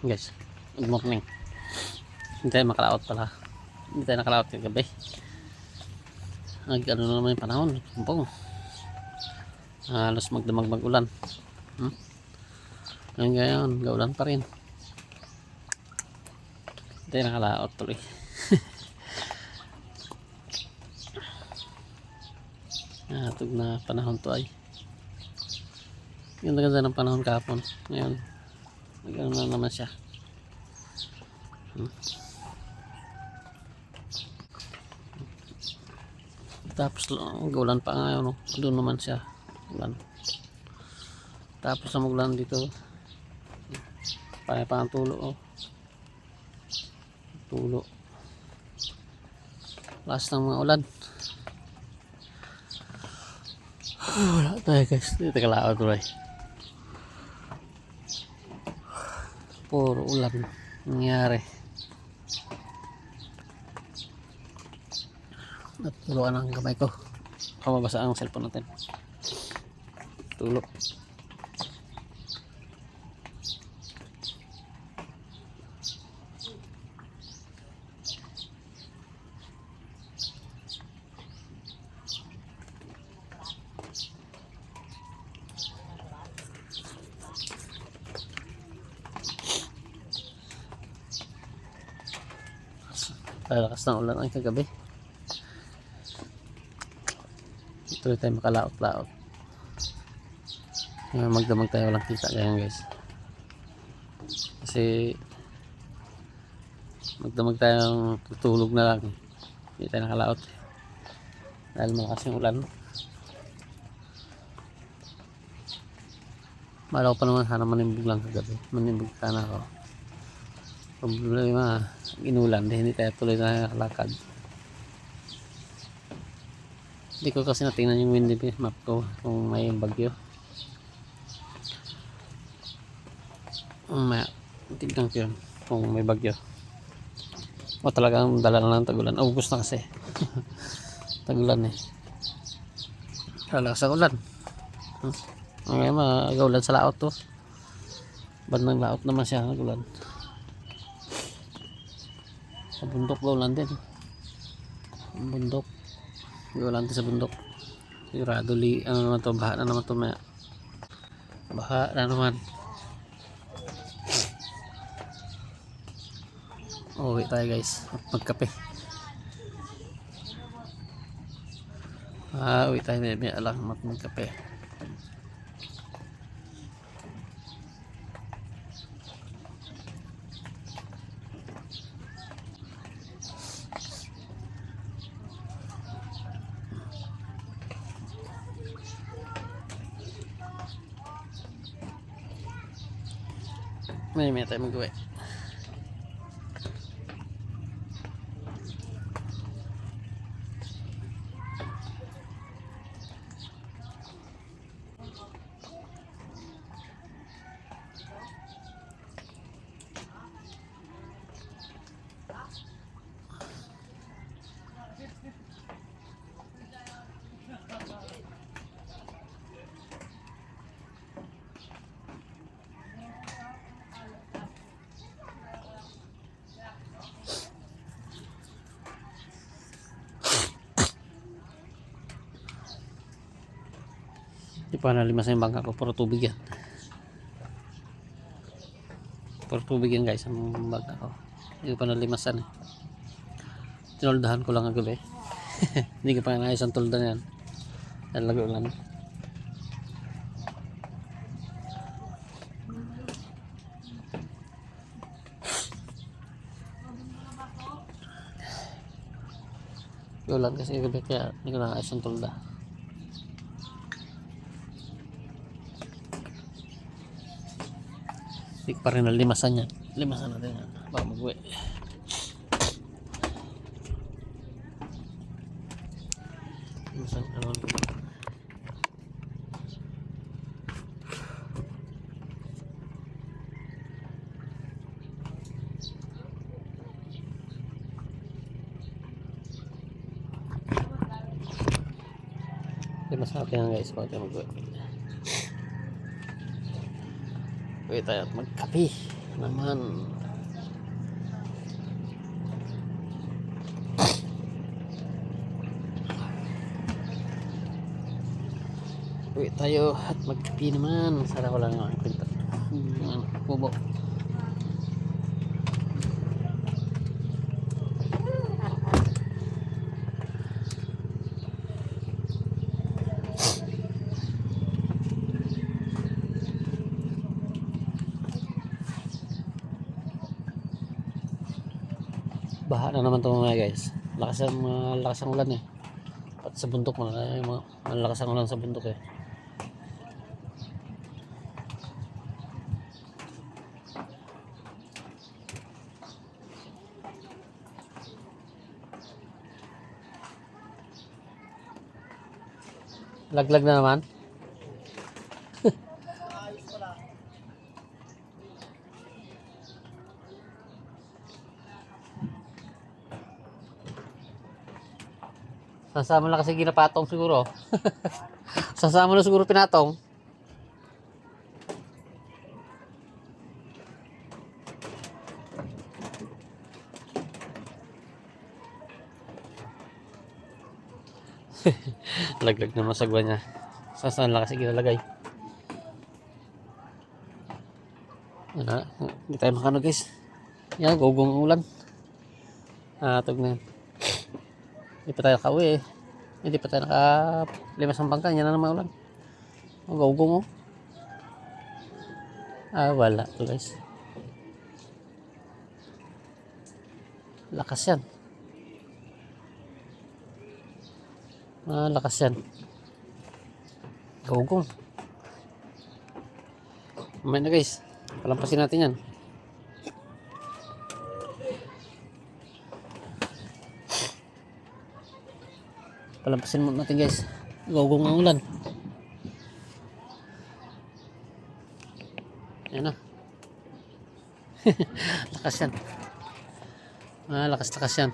Guys, good morning. Hindi tayo makalaot pala. Hindi tayo nakalaot kagabi. Ano na naman yung panahon. Kumpong. Halos magdamag mag-ulan. Ngayon, gaulan pa rin. Hindi tayo nakalaot tuloy. Tug na panahon to ay. Yung ganda ng panahon kahapon. Ngayon, nagano na naman siya. Tapos ulan pa ngayon, no? Doon naman siya ulan. Tapos na magulan dito, pang tulo, oh. Tulo last ng mga ulan. Wala tayo guys, dito kalawat tuloy, puro ulan nangyari. Natuluan ang kamay ko, mabasa ang cellphone natin. Tulo. Lakas ng ulan ang kagabi. Tuloy tayo makalaot-laot. Magdamag tayo, walang kita ganyan guys. Kasi magdamag tayo, tutulog na lang. Hindi tayo nakalaot dahil malakas yung ulan. Malaw pa naman sana manimbog lang kagabi. Manimbog sana ako. Problema, inulan, hindi tayo tuloy na nakalakad. Hindi ko kasi natingnan yung windy map ko kung may bagyo. Tignan ko yun kung may bagyo. O talagang dala na ng tagulan. August na kasi. Tagulan eh. Lalakas ang ulan. Ngayon mag-ulan sa laot to. Bandang laot naman siya nagulan. Sa bundok ulan din. Ang bundok. Ulan din sa bundok. Sigurado ano naman to, baha na naman to, maya. Baha na naman. Uwi tayo guys at magkape. Uwi tayo may alam at magkape. May tayo mag-uwi. Di pa nalimas yung bangka ko, puro tubig yan. Puro tubig yan guys ang bangka ko. Hindi ko pa nalimasan eh. Tinoldahan ko lang ang gabi. Hindi ko pa naayos ang tolda yan. Dahil lagi ulan. Ulan kasi gabi kaya hindi ko naayos ang tolda. Hindi pa rin nalimasan yan. Limasan natin yan bago mag-uwi. Limasan ka naman. Limasan natin yan guys bago tayo mag-uwi. Uwi tayo at magkape. naman. Uwi tayo at magkapi naman. Sana wala nga ang kwenta. Kubo. Baha na naman ito mga guys. Malakas ang ulan eh. At sa bundok malakas ang ulan sa bundok eh. Laglag na naman. Sasama lang kasi ginapatong siguro. Sasama na siguro pinatong. Laglag naman sa gwa niya. Sasama lang kasi ginalagay. Hindi tayo makano guys. Yan, gugong ulan. Tug na yan. Hindi pa tayo nakauwi eh. Hindi pa tayo nakalimas ng bangka. Yan na naman ulan. Gugong oh. Wala to guys. Lakas yan. Lakas yan. Gugong. Mamaya na guys. Palampasin natin yan. Palampasin mo natin guys. Gugong ang ulan. Ayan na. Lakas yan. Lakas yan.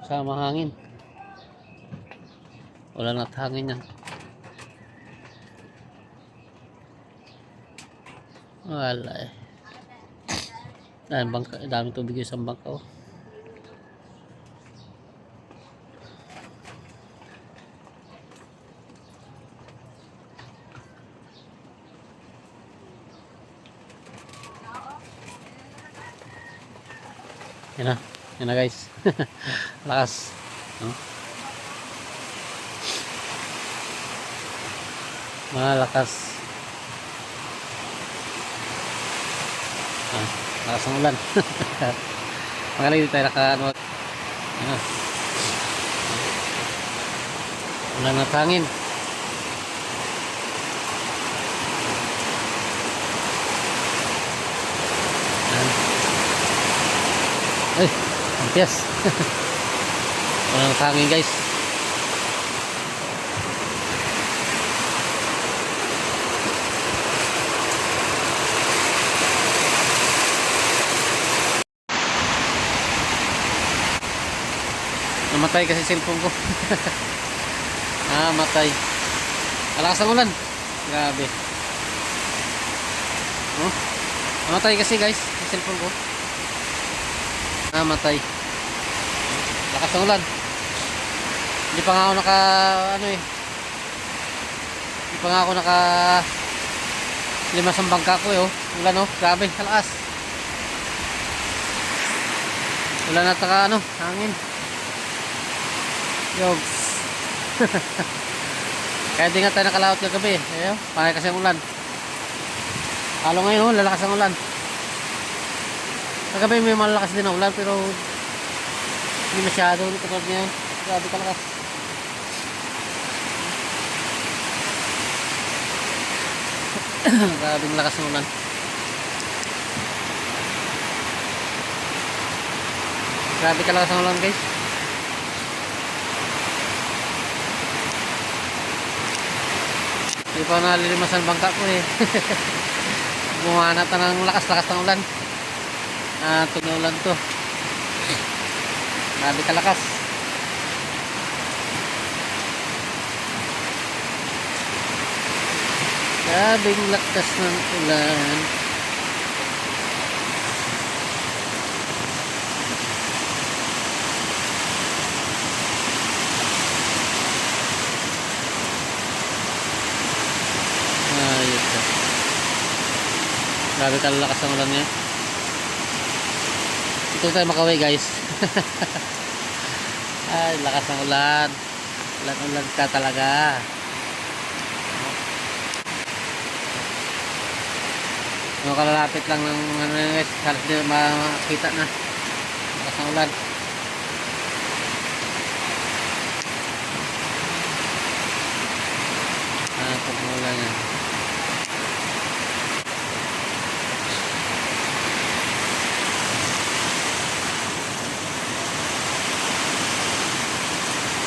Sama hangin. Wala na hangin yan. Wala eh. Dami tubig yung isang bangka oh. Yan na guys. Lakas. Malakas. Lakas ng ulan. Magaling tayo naka ulan at hangin. Ay, ampias. Wala na hangin guys. Namatay kasi cellphone ko. Matay. Alakas ang ulan. Grabe. Namatay kasi guys yung cellphone ko. Matay. Lakas ng ulan. Hindi pa nga ako hindi pa nga ako limas ang bangka ko eh oh. Ulan oh. Grabe. Lakas. Ulan at hangin. Yogs. Kaya di nga tayo nakalaot kagabi eh. Ayaw. Panay kasi ang ulan. Halo ngayon oh. Lalakas ang ulan. Kagabi may malakas din ang ulan pero hindi masyado katulad niya. Grabe kalakas. Grabe malakas ng ulan. Grabe kalakas ng ulan guys. Hindi pa nalilimas ang bangka ko eh. Bumanat na ng lakas-lakas ng ulan. Tunulan to. Grabe kalakas. Grabing lakas ng ulan. Ayos ka. Grabe ka lakas ng ulan niya. Ito tayo makaway guys. Ay, lakas ng ulan. Ulan ka talaga. Kalalapit lang ng ano guys, halos di makita na. Lakas ng ulan. Pag-ulan yan.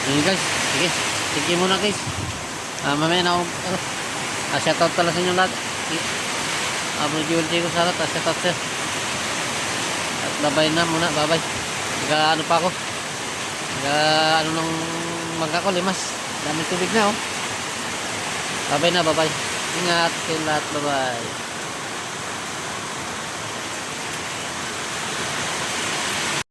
Yun guys, sige. Sige muna guys. Mamaya na ako, shoutout pala sa inyo lahat. Bro Jewel ko sa lahat, shoutout sir. At babay na muna, babay. Ano pa ako? Ano nung mangga ko, limas. Daming tubig na oh. Babay na, babay. Ingat kayo lahat, babay.